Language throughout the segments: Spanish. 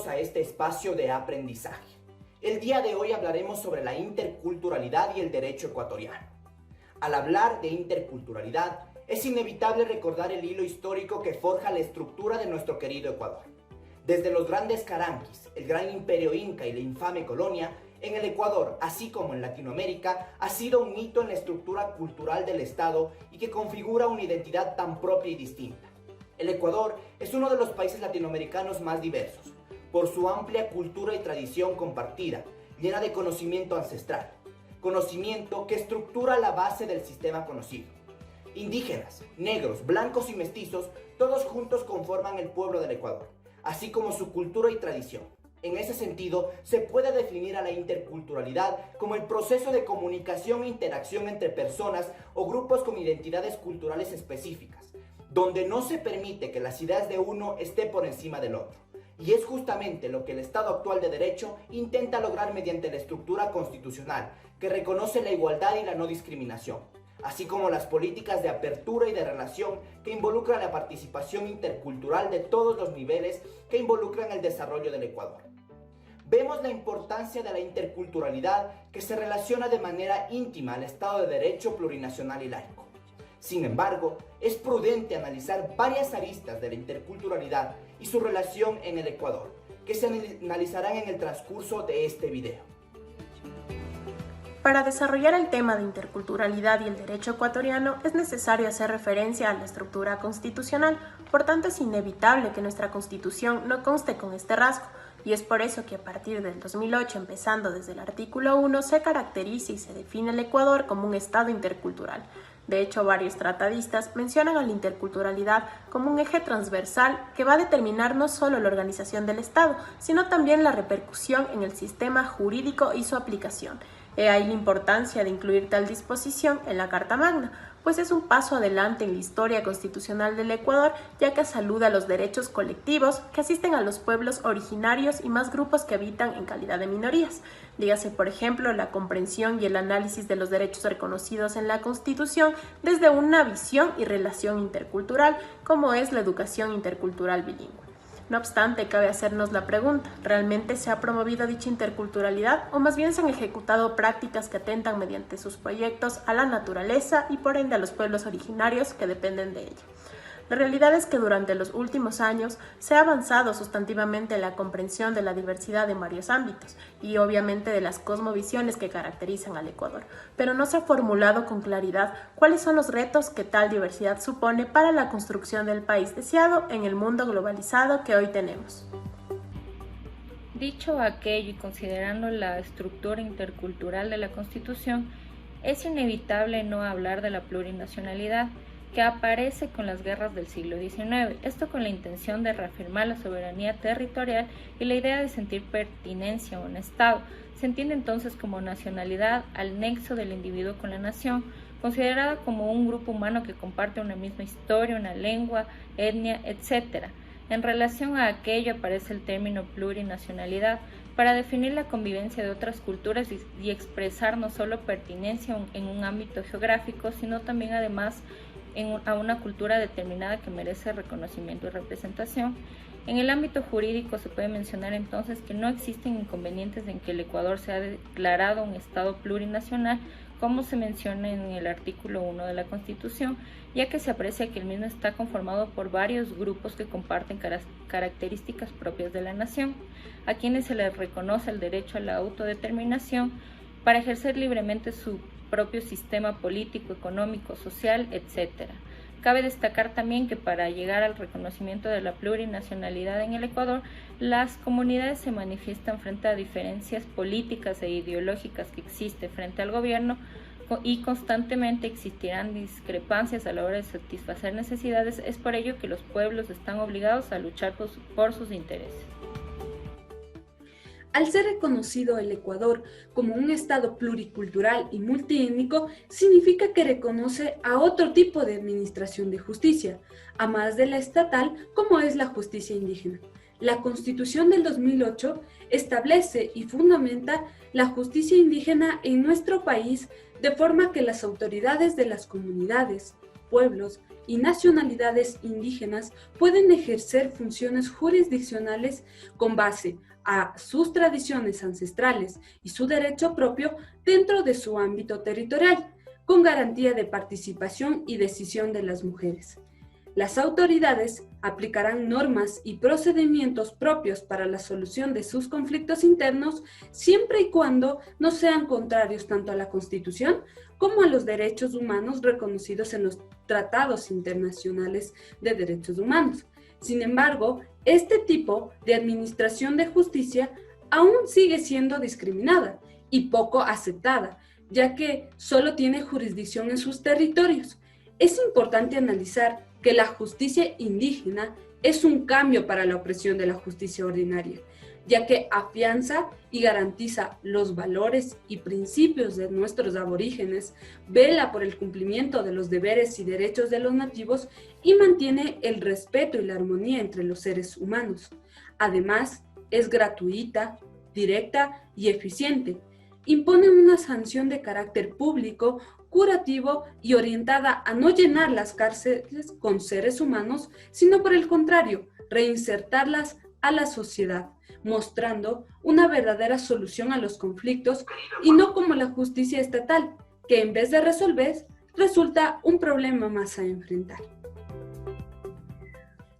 bienvenidos a este espacio de aprendizaje. El día de hoy hablaremos sobre la interculturalidad y el derecho ecuatoriano. Al hablar de interculturalidad, es inevitable recordar el hilo histórico que forja la estructura de nuestro querido Ecuador. Desde los grandes caranquis, el gran imperio inca y la infame colonia, en el Ecuador, así como en Latinoamérica, ha sido un hito en la estructura cultural del Estado y que configura una identidad tan propia y distinta. El Ecuador es uno de los países latinoamericanos más diversos, por su amplia cultura y tradición compartida, llena de conocimiento ancestral, conocimiento que estructura la base del sistema conocido. Indígenas, negros, blancos y mestizos, todos juntos conforman el pueblo del Ecuador, así como su cultura y tradición. En ese sentido, se puede definir a la interculturalidad como el proceso de comunicación e interacción entre personas o grupos con identidades culturales específicas, donde no se permite que las ideas de uno estén por encima del otro. Y es justamente lo que el Estado actual de Derecho intenta lograr mediante la estructura constitucional, que reconoce la igualdad y la no discriminación, así como las políticas de apertura y de relación que involucran la participación intercultural de todos los niveles que involucran el desarrollo del Ecuador. Vemos la importancia de la interculturalidad que se relaciona de manera íntima al Estado de Derecho plurinacional y laico. Sin embargo, es prudente analizar varias aristas de la interculturalidad y su relación en el Ecuador, que se analizarán en el transcurso de este video. Para desarrollar el tema de interculturalidad y el derecho ecuatoriano es necesario hacer referencia a la estructura constitucional, por tanto es inevitable que nuestra Constitución no conste con este rasgo, y es por eso que a partir del 2008, empezando desde el artículo 1, se caracteriza y se define el Ecuador como un Estado intercultural. De hecho, varios tratadistas mencionan a la interculturalidad como un eje transversal que va a determinar no solo la organización del Estado, sino también la repercusión en el sistema jurídico y su aplicación. He ahí la importancia de incluir tal disposición en la Carta Magna, pues es un paso adelante en la historia constitucional del Ecuador, ya que saluda los derechos colectivos que asisten a los pueblos originarios y más grupos que habitan en calidad de minorías. Dígase, por ejemplo, la comprensión y el análisis de los derechos reconocidos en la Constitución desde una visión y relación intercultural, como es la educación intercultural bilingüe. No obstante, cabe hacernos la pregunta, ¿realmente se ha promovido dicha interculturalidad o más bien se han ejecutado prácticas que atentan mediante sus proyectos a la naturaleza y por ende a los pueblos originarios que dependen de ella? La realidad es que durante los últimos años se ha avanzado sustantivamente en la comprensión de la diversidad en varios ámbitos y obviamente de las cosmovisiones que caracterizan al Ecuador, pero no se ha formulado con claridad cuáles son los retos que tal diversidad supone para la construcción del país deseado en el mundo globalizado que hoy tenemos. Dicho aquello y considerando la estructura intercultural de la Constitución, es inevitable no hablar de la plurinacionalidad, que aparece con las guerras del siglo XIX, esto con la intención de reafirmar la soberanía territorial y la idea de sentir pertinencia a un Estado. Se entiende entonces como nacionalidad al nexo del individuo con la nación, considerada como un grupo humano que comparte una misma historia, una lengua, etnia, etc. En relación a aquello aparece el término plurinacionalidad para definir la convivencia de otras culturas y expresar no solo pertinencia en un ámbito geográfico, sino también además a una cultura determinada que merece reconocimiento y representación. En el ámbito jurídico se puede mencionar entonces que no existen inconvenientes en que el Ecuador sea declarado un Estado plurinacional, como se menciona en el artículo 1 de la Constitución, ya que se aprecia que el mismo está conformado por varios grupos que comparten características propias de la nación, a quienes se les reconoce el derecho a la autodeterminación para ejercer libremente su propio sistema político, económico, social, etc. Cabe destacar también que para llegar al reconocimiento de la plurinacionalidad en el Ecuador, las comunidades se manifiestan frente a diferencias políticas e ideológicas que existen frente al gobierno y constantemente existirán discrepancias a la hora de satisfacer necesidades. Es por ello que los pueblos están obligados a luchar por sus intereses. Al ser reconocido el Ecuador como un Estado pluricultural y multiétnico, significa que reconoce a otro tipo de administración de justicia, a más de la estatal como es la justicia indígena. La Constitución del 2008 establece y fundamenta la justicia indígena en nuestro país de forma que las autoridades de las comunidades, pueblos y nacionalidades indígenas pueden ejercer funciones jurisdiccionales con base a sus tradiciones ancestrales y su derecho propio dentro de su ámbito territorial, con garantía de participación y decisión de las mujeres. Las autoridades aplicarán normas y procedimientos propios para la solución de sus conflictos internos siempre y cuando no sean contrarios tanto a la Constitución como a los derechos humanos reconocidos en los tratados internacionales de derechos humanos. Sin embargo, este tipo de administración de justicia aún sigue siendo discriminada y poco aceptada, ya que solo tiene jurisdicción en sus territorios. Es importante analizar que la justicia indígena es un cambio para la opresión de la justicia ordinaria, ya que afianza y garantiza los valores y principios de nuestros aborígenes, vela por el cumplimiento de los deberes y derechos de los nativos y mantiene el respeto y la armonía entre los seres humanos. Además, es gratuita, directa y eficiente. Impone una sanción de carácter público, curativo y orientada a no llenar las cárceles con seres humanos, sino por el contrario, reinsertarlas a la sociedad, mostrando una verdadera solución a los conflictos y no como la justicia estatal, que en vez de resolver, resulta un problema más a enfrentar.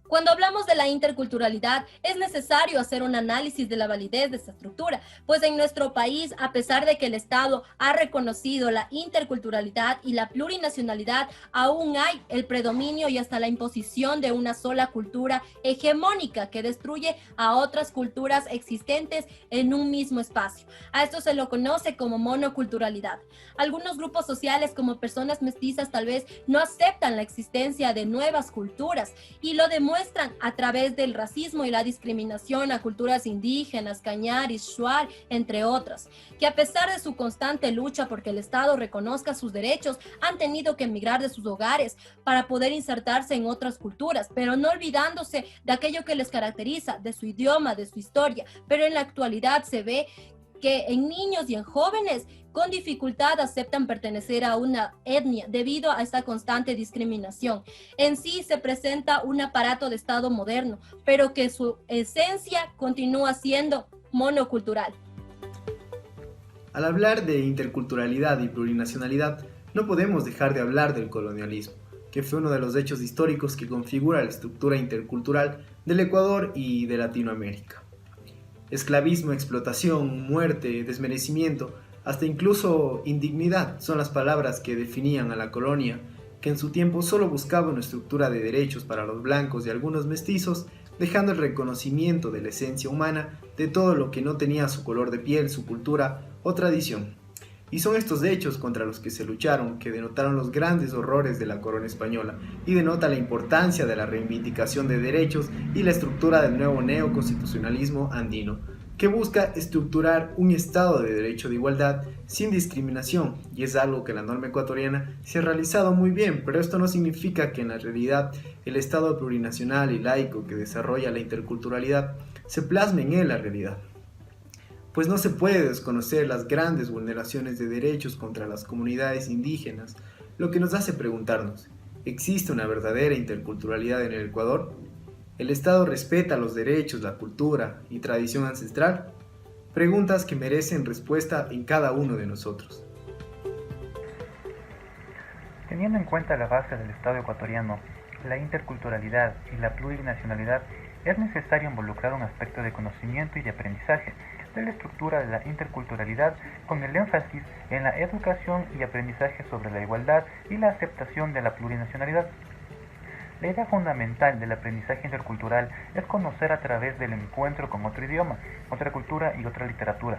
Cuando hablamos de la interculturalidad, es necesario hacer un análisis de la validez de esta estructura, pues en nuestro país, a pesar de que el Estado ha reconocido la interculturalidad y la plurinacionalidad, aún hay el predominio y hasta la imposición de una sola cultura hegemónica que destruye a otras culturas existentes en un mismo espacio. A esto se lo conoce como monoculturalidad. Algunos grupos sociales, como personas mestizas, tal vez no aceptan la existencia de nuevas culturas y lo demuestran a través del racismo y la discriminación a culturas indígenas, cañaris, shuar, entre otras, que a pesar de su constante lucha porque el Estado reconozca sus derechos, han tenido que emigrar de sus hogares para poder insertarse en otras culturas, pero no olvidándose de aquello que les caracteriza, de su idioma, de su historia. Pero en la actualidad se ve que en niños y en jóvenes con dificultad aceptan pertenecer a una etnia debido a esta constante discriminación. En sí se presenta un aparato de Estado moderno, pero que su esencia continúa siendo monocultural. Al hablar de interculturalidad y plurinacionalidad, no podemos dejar de hablar del colonialismo, que fue uno de los hechos históricos que configura la estructura intercultural del Ecuador y de Latinoamérica. Esclavismo, explotación, muerte, desmerecimiento, hasta incluso indignidad son las palabras que definían a la colonia, que en su tiempo solo buscaba una estructura de derechos para los blancos y algunos mestizos, dejando el reconocimiento de la esencia humana de todo lo que no tenía su color de piel, su cultura o tradición. Y son estos hechos contra los que se lucharon que denotaron los grandes horrores de la corona española y denota la importancia de la reivindicación de derechos y la estructura del nuevo neoconstitucionalismo andino, que busca estructurar un Estado de derecho de igualdad sin discriminación, y es algo que la norma ecuatoriana se ha realizado muy bien, pero esto no significa que en la realidad el Estado plurinacional y laico que desarrolla la interculturalidad se plasme en él la realidad. Pues no se puede desconocer las grandes vulneraciones de derechos contra las comunidades indígenas, lo que nos hace preguntarnos, ¿existe una verdadera interculturalidad en el Ecuador? ¿El Estado respeta los derechos, la cultura y tradición ancestral? Preguntas que merecen respuesta en cada uno de nosotros. Teniendo en cuenta la base del Estado ecuatoriano, la interculturalidad y la plurinacionalidad, es necesario involucrar un aspecto de conocimiento y de aprendizaje de la estructura de la interculturalidad con el énfasis en la educación y aprendizaje sobre la igualdad y la aceptación de la plurinacionalidad. La idea fundamental del aprendizaje intercultural es conocer a través del encuentro con otro idioma, otra cultura y otra literatura,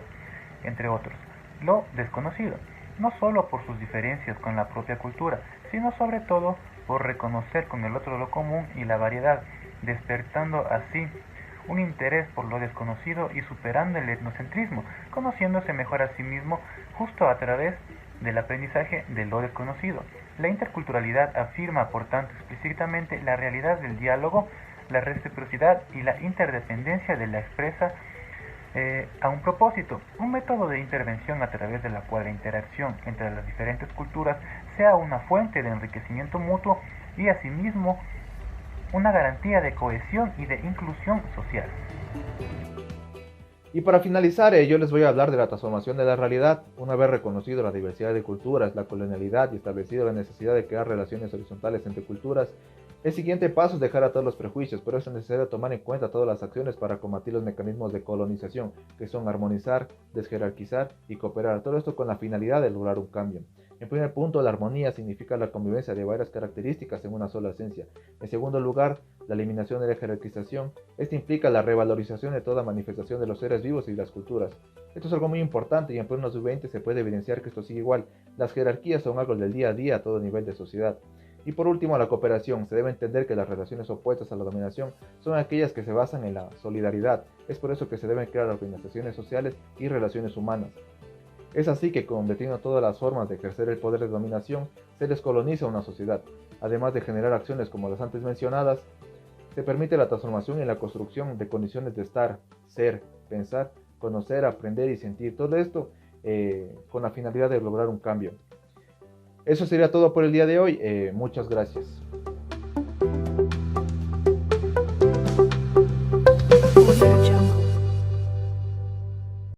entre otros, lo desconocido, no solo por sus diferencias con la propia cultura, sino sobre todo por reconocer con el otro lo común y la variedad, despertando así un interés por lo desconocido y superando el etnocentrismo, conociéndose mejor a sí mismo justo a través del aprendizaje de lo desconocido. La interculturalidad afirma, por tanto, explícitamente la realidad del diálogo, la reciprocidad y la interdependencia de la expresa a un propósito, un método de intervención a través de la cual la interacción entre las diferentes culturas sea una fuente de enriquecimiento mutuo y asimismo una garantía de cohesión y de inclusión social. Y para finalizar, yo les voy a hablar de la transformación de la realidad. Una vez reconocido la diversidad de culturas, la colonialidad y establecido la necesidad de crear relaciones horizontales entre culturas, el siguiente paso es dejar atrás los prejuicios, pero es necesario tomar en cuenta todas las acciones para combatir los mecanismos de colonización, que son armonizar, desjerarquizar y cooperar. Todo esto con la finalidad de lograr un cambio. En primer punto, la armonía significa la convivencia de varias características en una sola esencia. En segundo lugar, la eliminación de la jerarquización. Esto implica la revalorización de toda manifestación de los seres vivos y las culturas. Esto es algo muy importante y en pleno siglo XX se puede evidenciar que esto sigue igual. Las jerarquías son algo del día a día a todo nivel de sociedad. Y por último, la cooperación. Se debe entender que las relaciones opuestas a la dominación son aquellas que se basan en la solidaridad. Es por eso que se deben crear organizaciones sociales y relaciones humanas. Es así que, combatiendo todas las formas de ejercer el poder de dominación, se descoloniza una sociedad. Además de generar acciones como las antes mencionadas, se permite la transformación y la construcción de condiciones de estar, ser, pensar, conocer, aprender y sentir. Todo esto con la finalidad de lograr un cambio. Eso sería todo por el día de hoy. Muchas gracias.